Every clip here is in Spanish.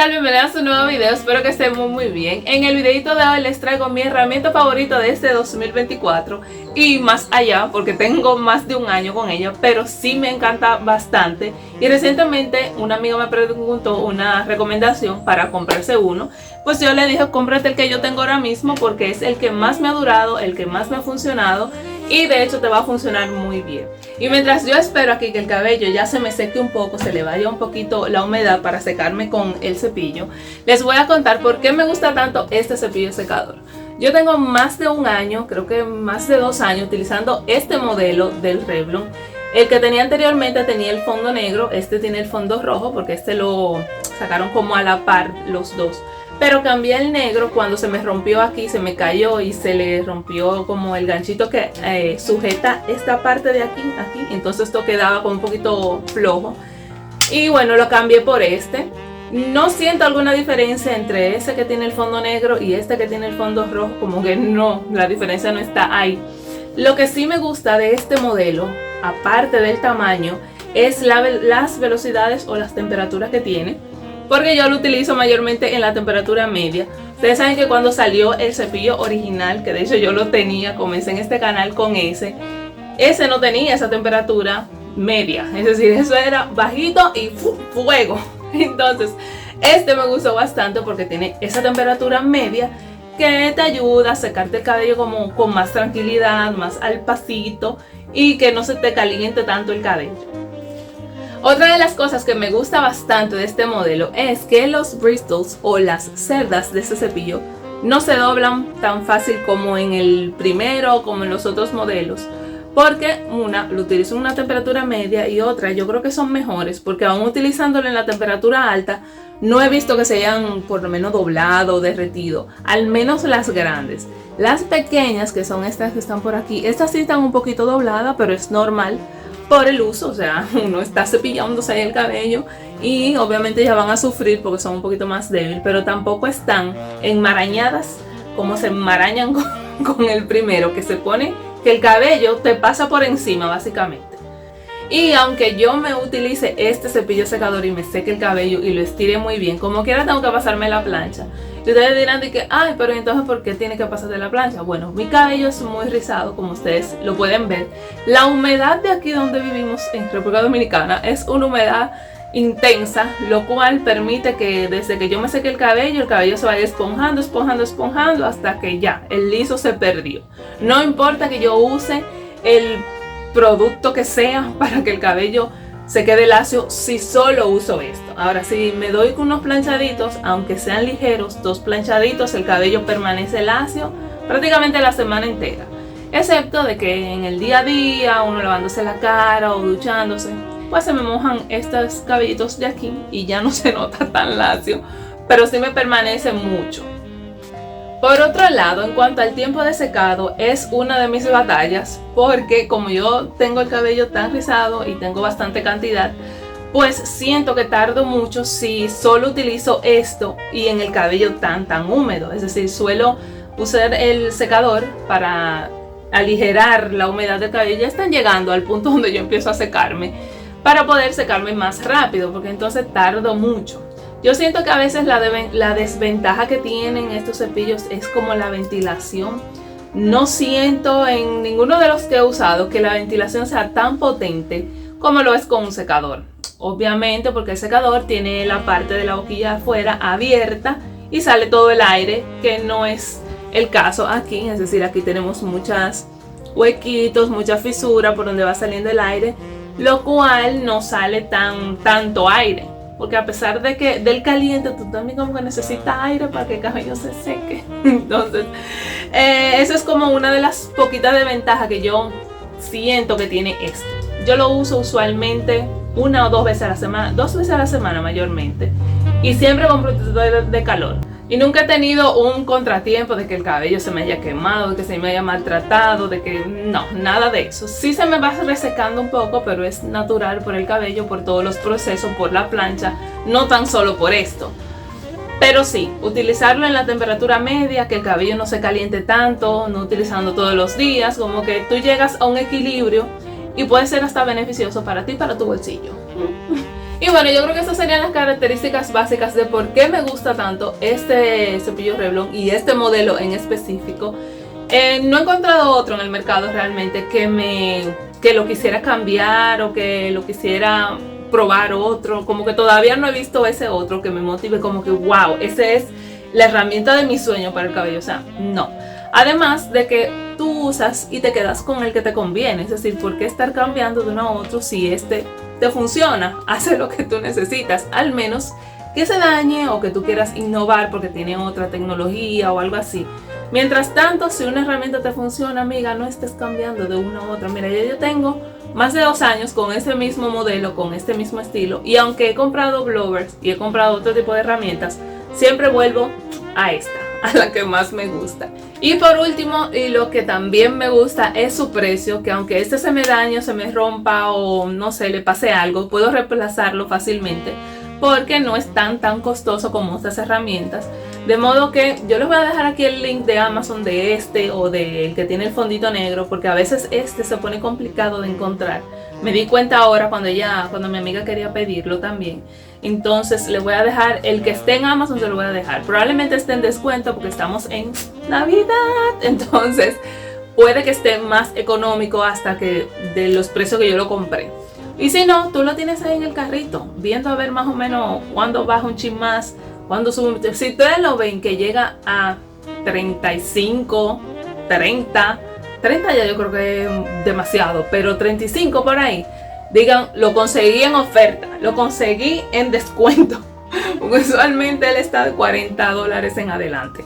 tal? Bienvenidos a un nuevo video, espero que estén muy bien. En el videito de hoy les traigo mi herramienta favorita de este 2024 y más allá, porque tengo más de un año con ella, pero sí me encanta bastante. Y recientemente una amiga me preguntó una recomendación para comprarse uno. Pues yo le dije, cómprate el que yo tengo ahora mismo porque es el que más me ha durado, el que más me ha funcionado y de hecho te va a funcionar muy bien. Y mientras yo espero aquí que el cabello ya se me seque un poco, se le vaya un poquito la humedad para secarme con el cepillo, les voy a contar por qué me gusta tanto este cepillo secador. Yo tengo más de un año, creo que más de 2 años utilizando este modelo del Revlon. El que tenía anteriormente tenía el fondo negro, este tiene el fondo rojo porque este lo sacaron como a la par los dos. Pero cambié el negro cuando se me rompió aquí, se me cayó y se le rompió como el ganchito que sujeta esta parte de aquí, entonces esto quedaba como un poquito flojo. Y bueno, lo cambié por este. No siento alguna diferencia entre ese que tiene el fondo negro y este que tiene el fondo rojo, como que no, la diferencia no está ahí. Lo que sí me gusta de este modelo, aparte del tamaño, es las velocidades o las temperaturas que tiene. Porque yo lo utilizo mayormente en la temperatura media. Ustedes saben que cuando salió el cepillo original, que de hecho yo lo tenía, comencé en este canal con ese no tenía esa temperatura media. Es decir, eso era bajito y fuego. Entonces, este me gustó bastante porque tiene esa temperatura media que te ayuda a secarte el cabello como con más tranquilidad, más al pasito y que no se te caliente tanto el cabello. Otra de las cosas que me gusta bastante de este modelo es que los bristles o las cerdas de este cepillo no se doblan tan fácil como en el primero o como en los otros modelos. Porque una, lo utilizo en una temperatura media y otra, yo creo que son mejores porque aún utilizándolo en la temperatura alta, no he visto que se hayan por lo menos doblado o derretido. Al menos las grandes. Las pequeñas, que son estas que están por aquí, estas sí están un poquito dobladas, pero es normal por el uso, o sea, uno está cepillándose ahí el cabello y obviamente ya van a sufrir porque son un poquito más débiles, pero tampoco están enmarañadas como se enmarañan con el primero, que se pone que el cabello te pasa por encima básicamente. Y aunque yo me utilice este cepillo secador y me seque el cabello y lo estire muy bien, como quiera tengo que pasarme la plancha. Y ustedes dirán de que, ay, pero entonces ¿por qué tiene que pasarse la plancha? Bueno, mi cabello es muy rizado, como ustedes lo pueden ver. La humedad de aquí donde vivimos en República Dominicana es una humedad intensa, lo cual permite que desde que yo me seque el cabello se vaya esponjando hasta que ya, el liso se perdió. No importa que yo use el producto que sea para que el cabello se quede lacio si solo uso esto. Ahora, si me doy con unos planchaditos, aunque sean ligeros, 2 planchaditos, el cabello permanece lacio prácticamente la semana entera. Excepto de que en el día a día, uno lavándose la cara o duchándose, pues se me mojan estos cabellitos de aquí y ya no se nota tan lacio, pero sí me permanece mucho. Por otro lado, en cuanto al tiempo de secado, es una de mis batallas porque como yo tengo el cabello tan rizado y tengo bastante cantidad, pues siento que tardo mucho si solo utilizo esto y en el cabello tan húmedo. Es decir, suelo usar el secador para aligerar la humedad del cabello. Ya están llegando al punto donde yo empiezo a secarme para poder secarme más rápido porque entonces tardo mucho. Yo siento que a veces la desventaja que tienen estos cepillos es como la ventilación. No siento en ninguno de los que he usado que la ventilación sea tan potente como lo es con un secador. Obviamente porque el secador tiene la parte de la boquilla afuera abierta y sale todo el aire, que no es el caso aquí. Es decir, aquí tenemos muchos huequitos, mucha fisura por donde va saliendo el aire, lo cual no sale tanto aire. Porque a pesar de que del caliente, tú también como que necesitas aire para que el cabello se seque. Entonces, eso es como una de las poquitas desventajas que yo siento que tiene esto. Yo lo uso usualmente 1 o 2 veces a la semana, 2 veces a la semana mayormente. Y siempre con protector de calor. Y nunca he tenido un contratiempo de que el cabello se me haya quemado, de que se me haya maltratado, de que no, nada de eso. Sí se me va resecando un poco, pero es natural por el cabello, por todos los procesos, por la plancha, no tan solo por esto. Pero sí, utilizarlo en la temperatura media, que el cabello no se caliente tanto, no utilizando todos los días, como que tú llegas a un equilibrio y puede ser hasta beneficioso para ti y para tu bolsillo. Y bueno, yo creo que esas serían las características básicas de por qué me gusta tanto este cepillo Revlon y este modelo en específico. No he encontrado otro en el mercado realmente que lo quisiera cambiar o que lo quisiera probar otro. Como que todavía no he visto ese otro que me motive como que wow, ese es la herramienta de mi sueño para el cabello. O sea, no. Además de que tú usas y te quedas con el que te conviene. Es decir, ¿por qué estar cambiando de uno a otro si este te funciona? Hace lo que tú necesitas. Al menos que se dañe o que tú quieras innovar porque tiene otra tecnología o algo así. Mientras tanto, si una herramienta te funciona, amiga, no estés cambiando de una a otra. Mira, yo tengo más de 2 años con este mismo modelo, con este mismo estilo. Y aunque he comprado blowers y he comprado otro tipo de herramientas, siempre vuelvo a esta, a la que más me gusta. Y por último, y lo que también me gusta es su precio, que aunque este se me dañe, se me rompa o no sé, le pase algo, puedo reemplazarlo fácilmente porque no es tan costoso como estas herramientas. De modo que yo les voy a dejar aquí el link de Amazon de este o del que tiene el fondito negro, porque a veces este se pone complicado de encontrar. Me di cuenta ahora cuando mi amiga quería pedirlo también. Entonces le voy a dejar el que esté en Amazon, se lo voy a dejar. Probablemente esté en descuento porque estamos en Navidad. Entonces puede que esté más económico hasta que de los precios que yo lo compré. Y si no, tú lo tienes ahí en el carrito, viendo a ver más o menos cuándo baja un chin más, cuándo sube. Si ustedes lo ven que llega a 35, 30 ya yo creo que es demasiado, pero 35 por ahí, digan, lo conseguí en oferta, lo conseguí en descuento. Usualmente él está de $40 en adelante.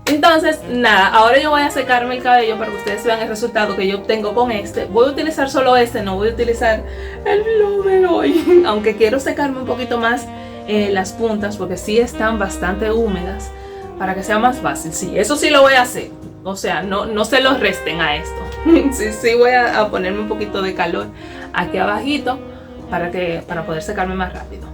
Entonces, nada, ahora yo voy a secarme el cabello para que ustedes vean el resultado que yo obtengo con este. Voy a utilizar solo este, no voy a utilizar el blower hoy. Aunque quiero secarme un poquito más las puntas porque sí están bastante húmedas para que sea más fácil. Sí, eso sí lo voy a hacer. O sea, no se lo resten a esto. Sí voy a ponerme un poquito de calor aquí abajito para poder secarme más rápido.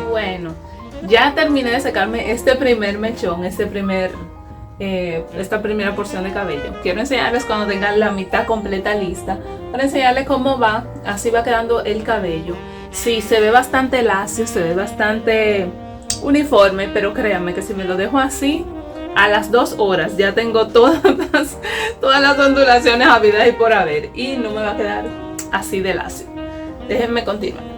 Bueno, ya terminé de secarme este primer mechón, esta primera porción de cabello. Quiero enseñarles cuando tengan la mitad completa lista, para enseñarles cómo va, así va quedando el cabello. Sí, se ve bastante lacio, se ve bastante uniforme, pero créanme que si me lo dejo así, a las 2 horas ya tengo todas las ondulaciones habidas y por haber, y no me va a quedar así de lacio. Déjenme continuar.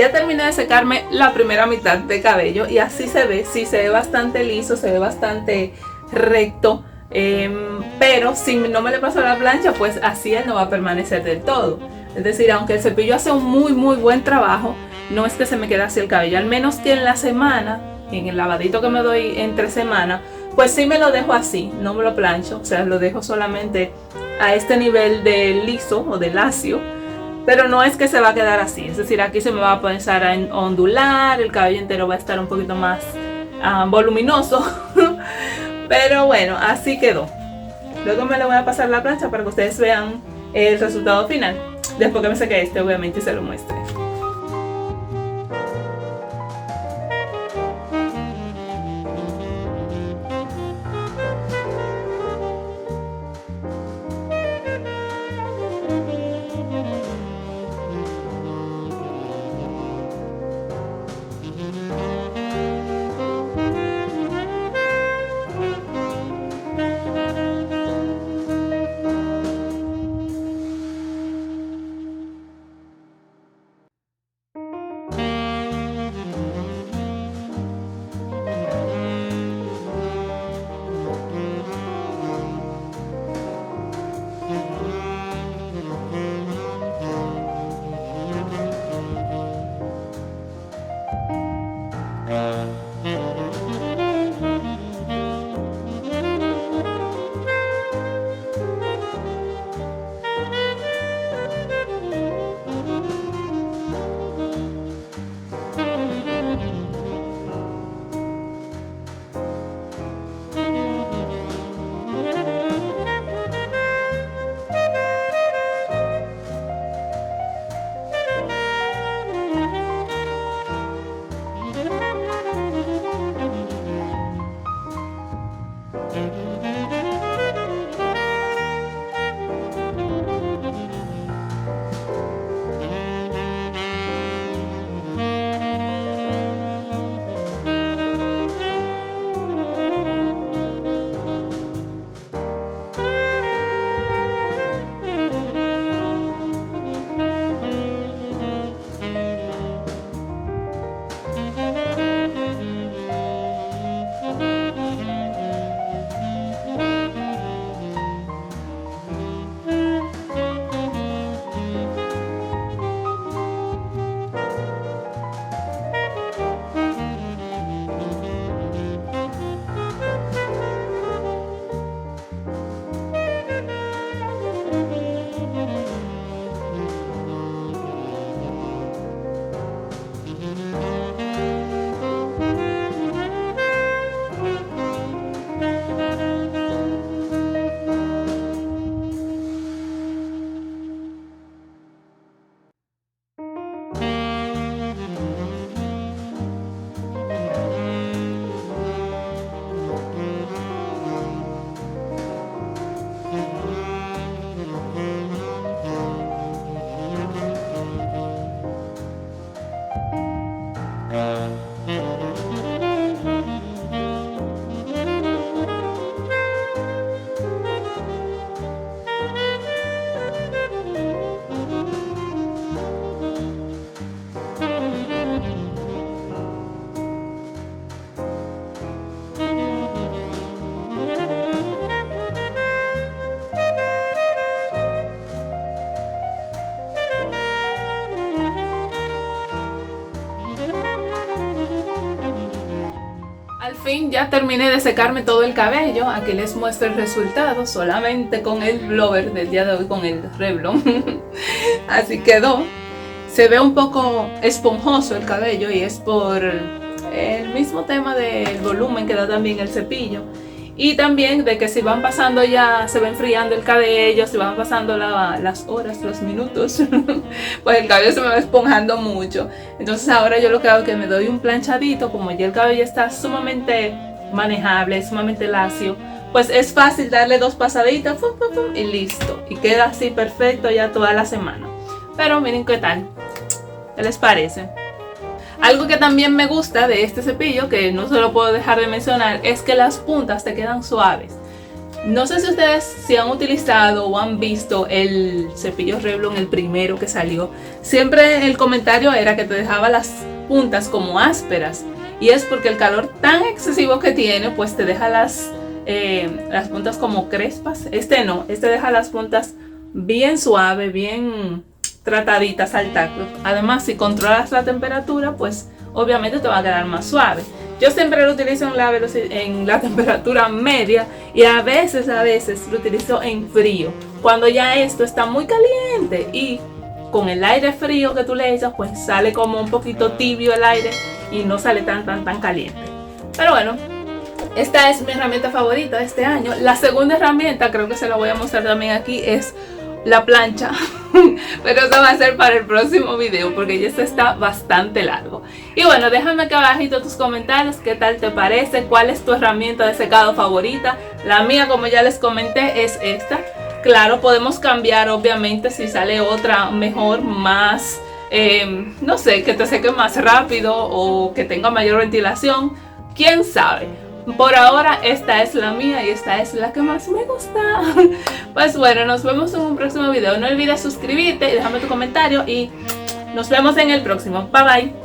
Ya terminé de secarme la primera mitad de cabello y así se ve, sí se ve bastante liso, se ve bastante recto, pero si no me le paso a la plancha, pues así él no va a permanecer del todo. Es decir, aunque el cepillo hace un muy buen trabajo, no es que se me quede así el cabello, al menos que en la semana, en el lavadito que me doy entre semana, pues sí me lo dejo así, no me lo plancho, o sea, lo dejo solamente a este nivel de liso o de lacio, pero no es que se va a quedar así, es decir, aquí se me va a empezar a ondular, el cabello entero va a estar un poquito más voluminoso, pero bueno, así quedó. Luego me lo voy a pasar a la plancha para que ustedes vean el resultado final, después que me seque este, obviamente, y se lo muestre. Al fin ya terminé de secarme todo el cabello, aquí les muestro el resultado solamente con el blower del día de hoy, con el Revlon. Así quedó. Se ve un poco esponjoso el cabello y es por el mismo tema del volumen que da también el cepillo. Y también de que si van pasando ya, se va enfriando el cabello, si van pasando las horas, los minutos, pues el cabello se me va esponjando mucho. Entonces ahora yo lo que hago es que me doy un planchadito, como ya el cabello está sumamente manejable, sumamente lacio, pues es fácil darle 2 pasaditas, pum, pum, pum, y listo. Y queda así perfecto ya toda la semana. Pero miren qué tal, ¿qué les parece? Algo que también me gusta de este cepillo, que no se lo puedo dejar de mencionar, es que las puntas te quedan suaves. No sé si ustedes si han utilizado o han visto el cepillo Revlon, el primero que salió. Siempre el comentario era que te dejaba las puntas como ásperas. Y es porque el calor tan excesivo que tiene, pues te deja las puntas como crespas. Este no, este deja las puntas bien suave, bien trataditas al tacto. Además, si controlas la temperatura, pues obviamente te va a quedar más suave. Yo siempre lo utilizo en la temperatura media y a veces lo utilizo en frío. Cuando ya esto está muy caliente y con el aire frío que tú le echas, pues sale como un poquito tibio el aire y no sale tan caliente. Pero bueno, esta es mi herramienta favorita de este año. La segunda herramienta, creo que se la voy a mostrar también aquí, es la plancha. Pero eso va a ser para el próximo video porque ya este está bastante largo. Y bueno, déjame aquí abajito tus comentarios, qué tal te parece, cuál es tu herramienta de secado favorita. La mía, como ya les comenté, es esta. Claro, podemos cambiar obviamente si sale otra mejor, más no sé, que te seque más rápido o que tenga mayor ventilación, quién sabe. Por ahora esta es la mía y esta es la que más me gusta. Pues bueno, nos vemos en un próximo video. No olvides suscribirte y déjame tu comentario y nos vemos en el próximo. Bye bye.